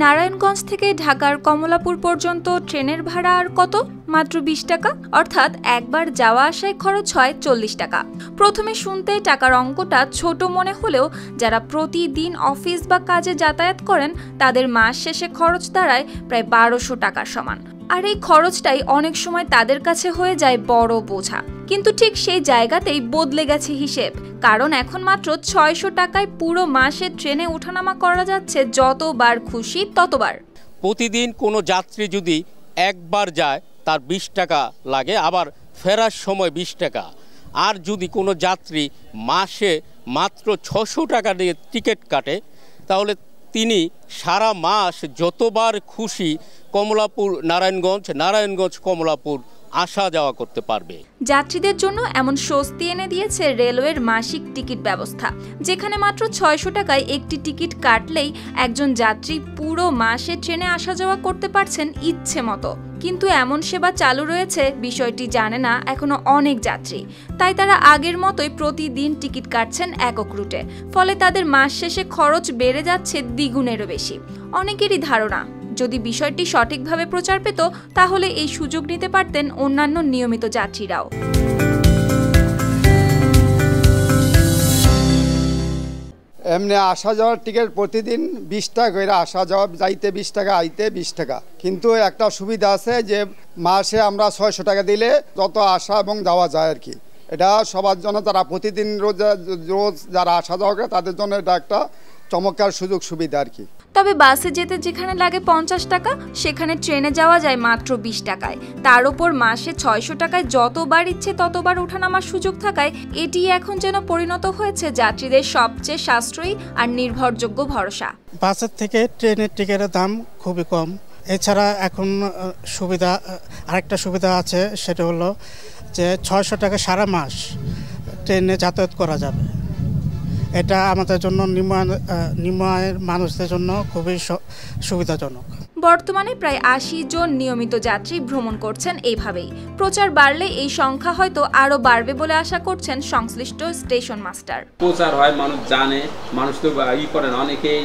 নারায়ণগঞ্জ থেকে ঢাকার কমলাপুর পর্যন্ত ট্রেনের ভাড়া আর কত? মাত্র 20 টাকা। অর্থাৎ একবার যাওয়া আসায় খরচ হয় 40 টাকা। প্রথমে শুনতে টাকার অঙ্কটা ছোট মনে হলেও যারা প্রতিদিন অফিস বা কাজে যাতায়াত করেন তাদের মাস শেষে খরচ দাঁড়ায় প্রায় 1200 টাকার সমান। আর এই খরচটাই অনেক সময় তাদের কাছে হয়ে যায় বড় বোঝা। কিন্তু ঠিক সেই জায়গাতেই বদলে গেছে হিসেব, কারণ এখন মাত্র 600 টাকায় পুরো মাসে ট্রেনে ওঠানামা করা যাচ্ছে যতবার খুশি ততবার। প্রতিদিন কোনো যাত্রী যদি একবার যায় তার 20 টাকা লাগে, আবার ফেরার সময় 20 টাকা। আর যদি কোনো যাত্রী মাসে মাত্র 600 টাকা দিয়ে টিকিট কাটে তাহলে তিনি সারা মাস যতবার খুশি কমলাপুর নারায়ণগঞ্জ, নারায়ণগঞ্জ কমলাপুর আসা যাওয়া করতে পারবে। যাত্রীদের জন্য এমন স্বস্তি এনে দিয়েছে রেলওয়ের মাসিক টিকিট ব্যবস্থা, যেখানে মাত্র 600 টাকায় একটি টিকিট কাটলেই একজন যাত্রী পুরো মাসে ট্রেনে আসা যাওয়া করতে পারছেন ইচ্ছে মতো। কিন্তু এমন সেবা চালু রয়েছে বিষয়টি জানে না এখনো অনেক যাত্রী। তাই তারা আগের মতোই প্রতিদিন টিকিট কাটছেন একক রুটে। ফলে তাদের মাস শেষে খরচ বেড়ে যাচ্ছে দ্বিগুণেরও বেশি। অনেকেরই ধারণা যদি বিষয়টি সঠিকভাবে প্রচার পেত তাহলে এই সুযোগ নিতে পারতেন অন্যান্য নিয়মিত যাত্রীরাও। এমনি আসা যাওয়ার টিকিট প্রতিদিন 20 টাকা করে, আসা যাওয়া যাইতে 20 টাকা, আইতে 20 টাকা। কিন্তু একটা সুবিধা আছে যে মাসে আমরা 600 টাকা দিলে যত আসা এবং যাওয়া যায় আর কি। এটা সবার জন্য, তারা প্রতিদিন রোজ যারা আসা যাওয়া করে তাদের জন্য এটা একটা চমৎকার সুযোগ সুবিধা আর কি। তবে বাসে যেতে যেখানে লাগে 50 টাকা সেখানে ট্রেনে যাওয়া যায় মাত্র 20 টাকায়। তার উপর মাসে 600 টাকায় যতবার ইচ্ছে ততবার ওঠানামার সুযোগ থাকায় এটি এখন যেন পরিণত হয়েছে যাত্রীদের সবচেয়ে সাশ্রয়ী আর নির্ভরযোগ্য ভরসা। বাসের থেকে ট্রেনের টিকিটের দাম খুবই কম। এছাড়া এখন আরেকটা সুবিধা আছে, সেটা হলো যে 600 টাকা সারা মাস ট্রেনে যাতায়াত করা যাবে। এটা আমাদের জন্য নিম্ন আয়ের মানুষদের জন্য খুবই সুবিধাজনক। বর্তমানে প্রায় 80 জন নিয়মিত যাত্রী ভ্রমণ করছেন এইভাবেই। প্রচার বাড়লে এই সংখ্যা হয়তো আরো বাড়বে বলে আশা করছেন সংশ্লিষ্ট স্টেশন মাস্টার। প্রচার হয়, মানুষ জানে, মানুষ তো করে না, অনেকেই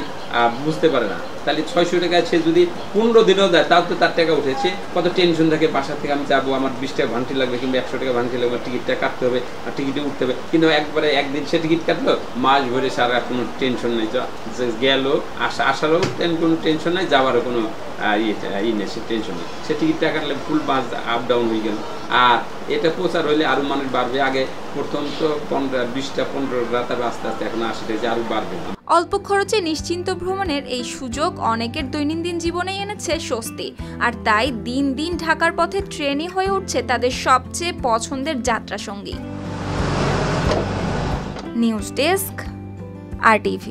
বুঝতে পারে না। তাহলে 600 টাকায় সে যদি 15 দিনও দেয় তাও তো তার টাকা উঠেছে। কত টেনশন থাকে, বাসা থেকে আমি যাবো, আমার 20 টাকা ভাঙতি লাগবে কিংবা 100 টাকা ভাঙতি লাগবে, টিকিটটা কাটতে হবে আর টিকিটে উঠতে হবে। কিন্তু একবারে একদিন সে টিকিট কাটলো, মাস ভরে সারা কোনো টেনশন নেই, গেল আসারও কোনো টেনশন নেই, যাওয়ারও কোনো টেনশন নেই। সে টিকিটটা কাটলে ফুল বাস আপ ডাউন হয়ে গেল। আর এটা প্রচার হইলে আরো মানুষ বাড়বে। আগে প্রথম তো 20টা 15টা, তারপর আস্তে আস্তে এখন 80টা, যে আরো বাড়বে। অল্প খরচে নিশ্চিন্ত ভ্রমণের এই সুযোগ অনেকের দৈনন্দিন জীবনে এনেছে স্বস্তি। আর তাই দিন দিন ঢাকার পথে ট্রেনই হয়ে উঠছে তাদের সবচেয়ে পছন্দের যাত্রা সঙ্গী। News desk, RTV।